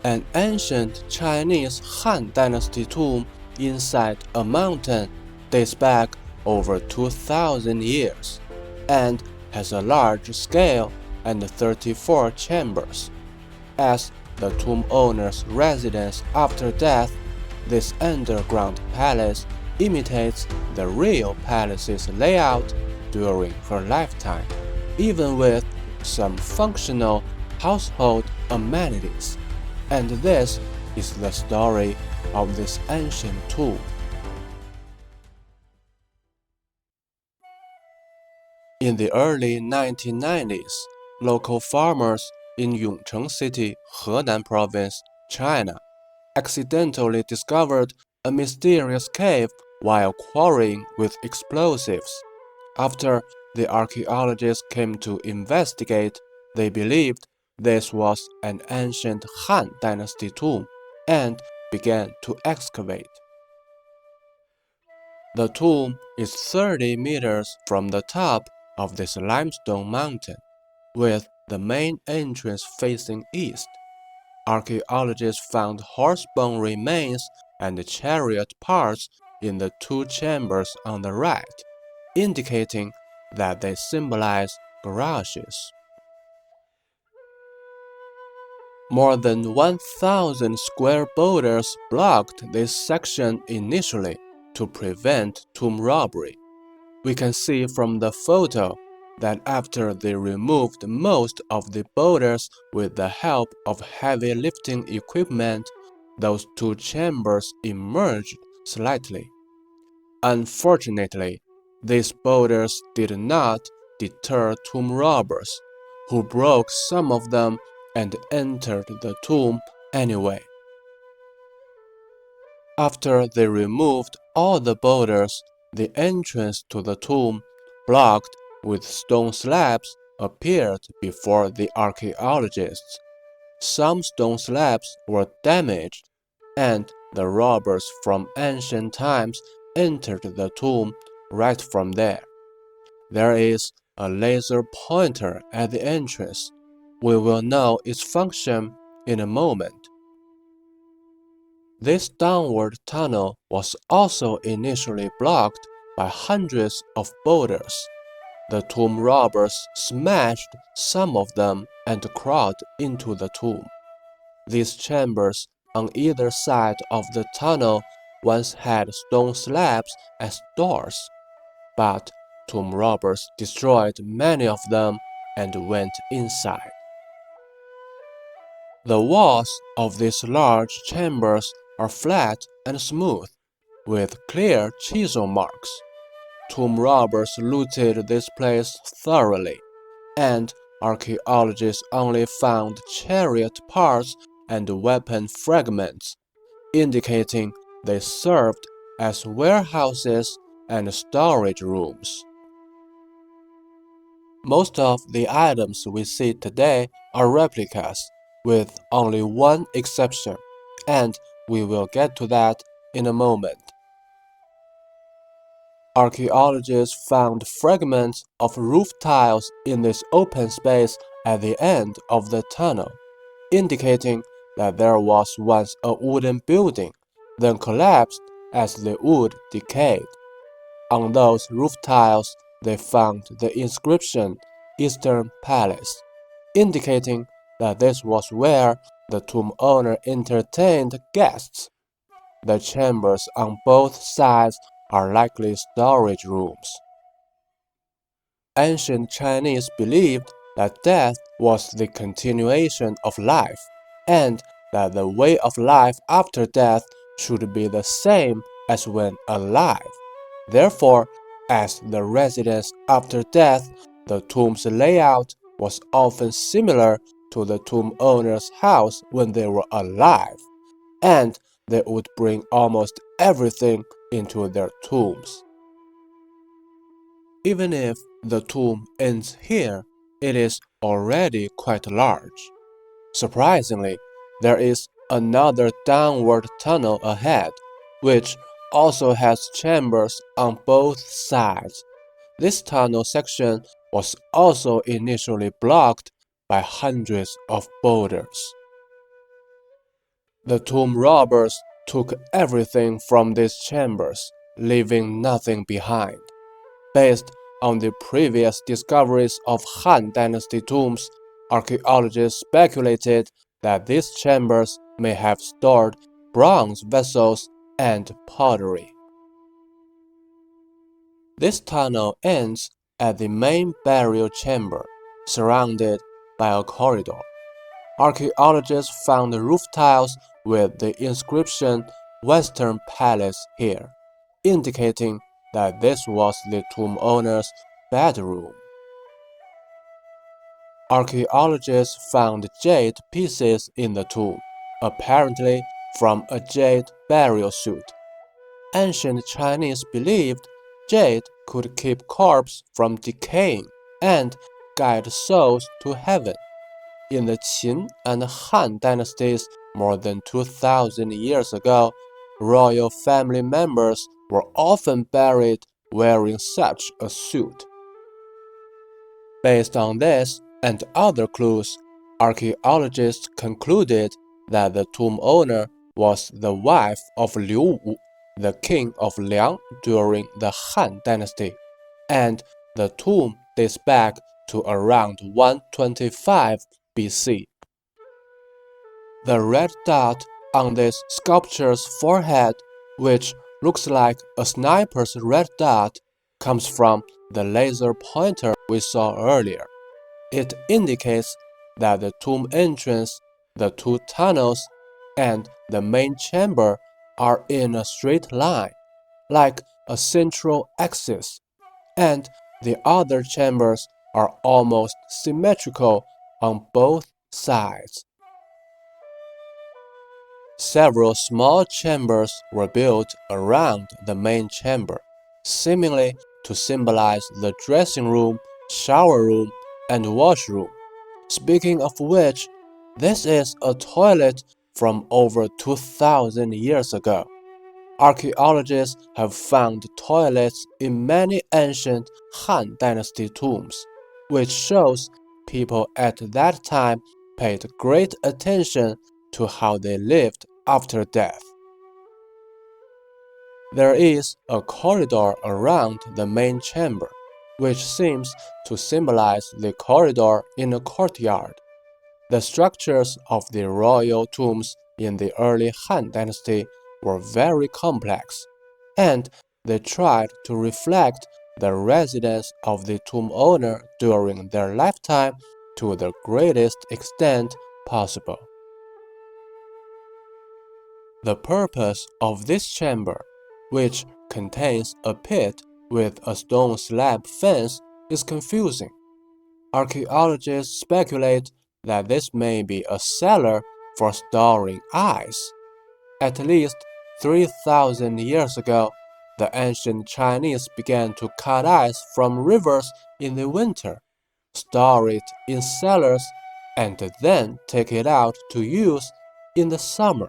an ancient Chinese Han Dynasty tomb inside a mountain dates back over 2,000 years and has a large scale and 34 chambers. As the tomb owner's residence after death, this underground palace imitates the real palace's layout during her lifetime, even with some functional household amenities. And this is the story of this ancient tomb. In the early 1990s, local farmers in Yongcheng City, Henan Province, China, accidentally discovered a mysterious cave while quarrying with explosives. After the archaeologists came to investigate, they believed this was an ancient Han Dynasty tomb and began to excavate. The tomb is 30 meters from the top of this limestone mountain, with the main entrance facing east. Archaeologists found horse-bone remains and chariot parts in the two chambers on the right, indicating that they symbolize garages. More than 1,000 square boulders blocked this section initially to prevent tomb robbery. We can see from the photo that after they removed most of the boulders with the help of heavy lifting equipment, those two chambers emerged slightly. Unfortunately, these boulders did not deter tomb robbers, who broke some of them and entered the tomb anyway. After they removed all the boulders, the entrance to the tomb, blocked with stone slabs, appeared before the archaeologists. Some stone slabs were damaged, and the robbers from ancient times entered the tomb right from there. There is a laser pointer at the entrance. We will know its function in a moment. This downward tunnel was also initially blocked by hundreds of boulders. The tomb robbers smashed some of them and crawled into the tomb. These chambers on either side of the tunnel once had stone slabs as doors, but tomb robbers destroyed many of them and went inside. The walls of these large chambers are flat and smooth, with clear chisel marks. Tomb robbers looted this place thoroughly, and archaeologists only found chariot parts and weapon fragments, indicating they served as warehouses and storage rooms. Most of the items we see today are replicas, with only one exception, and we will get to that in a moment. Archaeologists found fragments of roof tiles in this open space at the end of the tunnel, indicating that there was once a wooden building, then collapsed as the wood decayed. On those roof tiles, they found the inscription Eastern Palace, indicating that this was where the tomb owner entertained guests. The chambers on both sides are likely storage rooms. Ancient Chinese believed that death was the continuation of life, and that the way of life after death should be the same as when alive. Therefore, as the residence after death, the tomb's layout was often similar to the tomb owner's house when they were alive, and they would bring almost everything into their tombs. Even if the tomb ends here, it is already quite large. Surprisingly, there is another downward tunnel ahead, which also has chambers on both sides. This tunnel section was also initially blocked by hundreds of boulders. The tomb robbers took everything from these chambers, leaving nothing behind. Based on the previous discoveries of Han Dynasty tombs, archaeologists speculated that these chambers may have stored bronze vessels and pottery. This tunnel ends at the main burial chamber, surrounded by a corridor. Archaeologists found roof tiles with the inscription "Western Palace" here, indicating that this was the tomb owner's bedroom. Archaeologists found jade pieces in the tomb, apparently from a jade burial suit. Ancient Chinese believed jade could keep corpses from decaying and guide souls to heaven. In the Qin and Han dynasties more than 2,000 years ago, royal family members were often buried wearing such a suit. Based on this and other clues, archaeologists concluded that the tomb owner was the wife of Liu Wu, the king of Liang during the Han dynasty, and the tomb dates back to around 125 BC. The red dot on this sculpture's forehead, which looks like a sniper's red dot, comes from the laser pointer we saw earlier. It indicates that the tomb entrance, the two tunnels, and the main chamber are in a straight line, like a central axis, and the other chambers are almost symmetrical on both sides. Several small chambers were built around the main chamber, seemingly to symbolize the dressing room, shower room, and washroom. Speaking of which, this is a toilet from over 2,000 years ago. Archaeologists have found toilets in many ancient Han Dynasty tombs, which shows people at that time paid great attention to how they lived after death. There is a corridor around the main chamber, which seems to symbolize the corridor in a courtyard. The structures of the royal tombs in the early Han Dynasty were very complex, and they tried to reflect the residence of the tomb owner during their lifetime to the greatest extent possible. The purpose of this chamber, which contains a pit with a stone slab fence, is confusing. Archaeologists speculate that this may be a cellar for storing ice. At least 3,000 years ago, the ancient Chinese began to cut ice from rivers in the winter, store it in cellars, and then take it out to use in the summer.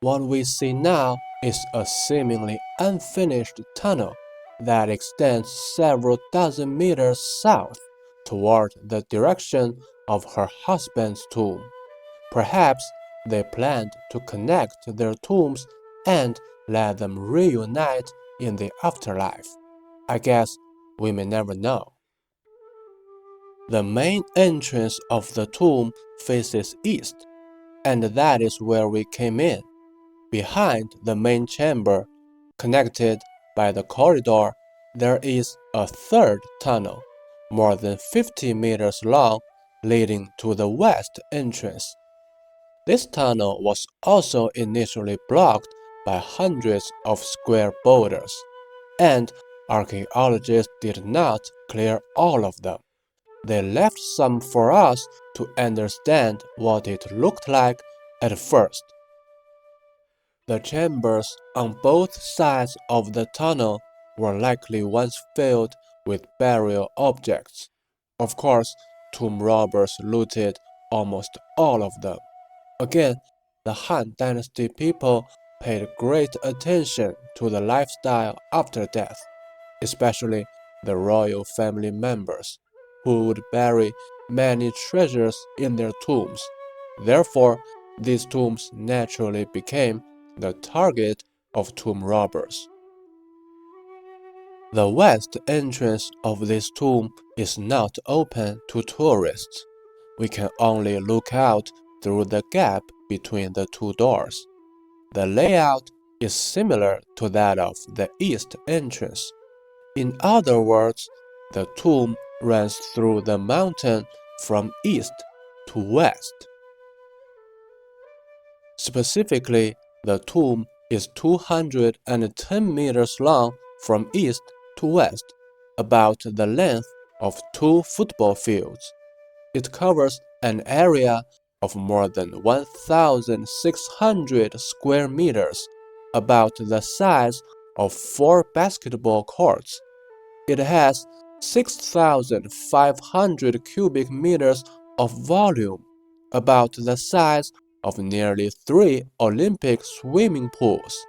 What we see now is a seemingly unfinished tunnel that extends several dozen meters south toward the direction of her husband's tomb. Perhaps they planned to connect their tombs and let them reunite in the afterlife. I guess we may never know. The main entrance of the tomb faces east, and that is where we came in. Behind the main chamber, connected by the corridor, there is a third tunnel, more than 50 meters long, leading to the west entrance. This tunnel was also initially blocked by hundreds of square boulders, and archaeologists did not clear all of them. They left some for us to understand what it looked like at first. The chambers on both sides of the tunnel were likely once filled with burial objects. Of course, tomb robbers looted almost all of them. Again, the Han Dynasty people paid great attention to the lifestyle after death, especially the royal family members, who would bury many treasures in their tombs, Therefore, these tombs naturally became the target of tomb robbers. The west entrance of this tomb is not open to tourists. We can only look out through the gap between the two doors. The layout is similar to that of the east entrance. In other words, the tomb runs through the mountain from east to west. Specifically, the tomb is 210 meters long from east to west, about the length of 2 football fields. It covers an area of more than 1,600 square meters, about the size of 4 basketball courts. It has 6,500 cubic meters of volume, about the size of nearly 3 Olympic swimming pools.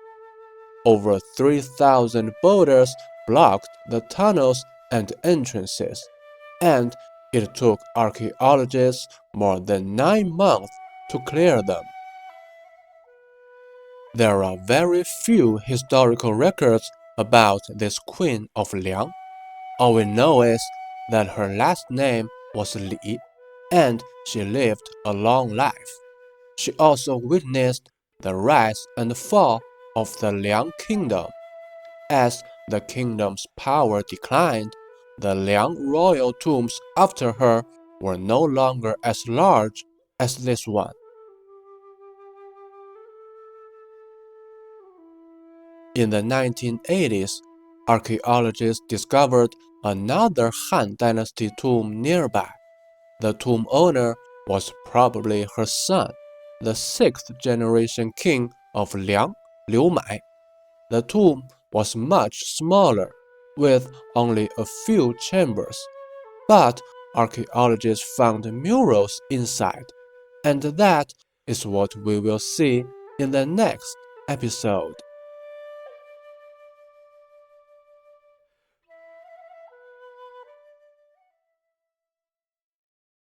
Over 3,000 boulders blocked the tunnels and entrances, and it took archaeologists more than 9 months to clear them. There are very few historical records about this queen of Liang. All we know is that her last name was Li, and she lived a long life. She also witnessed the rise and fall of the Liang kingdom. As the kingdom's power declined, the Liang royal tombs after her were no longer as large as this one. In the 1980s, archaeologists discovered another Han Dynasty tomb nearby. The tomb owner was probably her son, the 6th-generation king of Liang, Liu Mai. The tomb was much smaller, with only a few chambers, but archaeologists found murals inside, and that is what we will see in the next episode.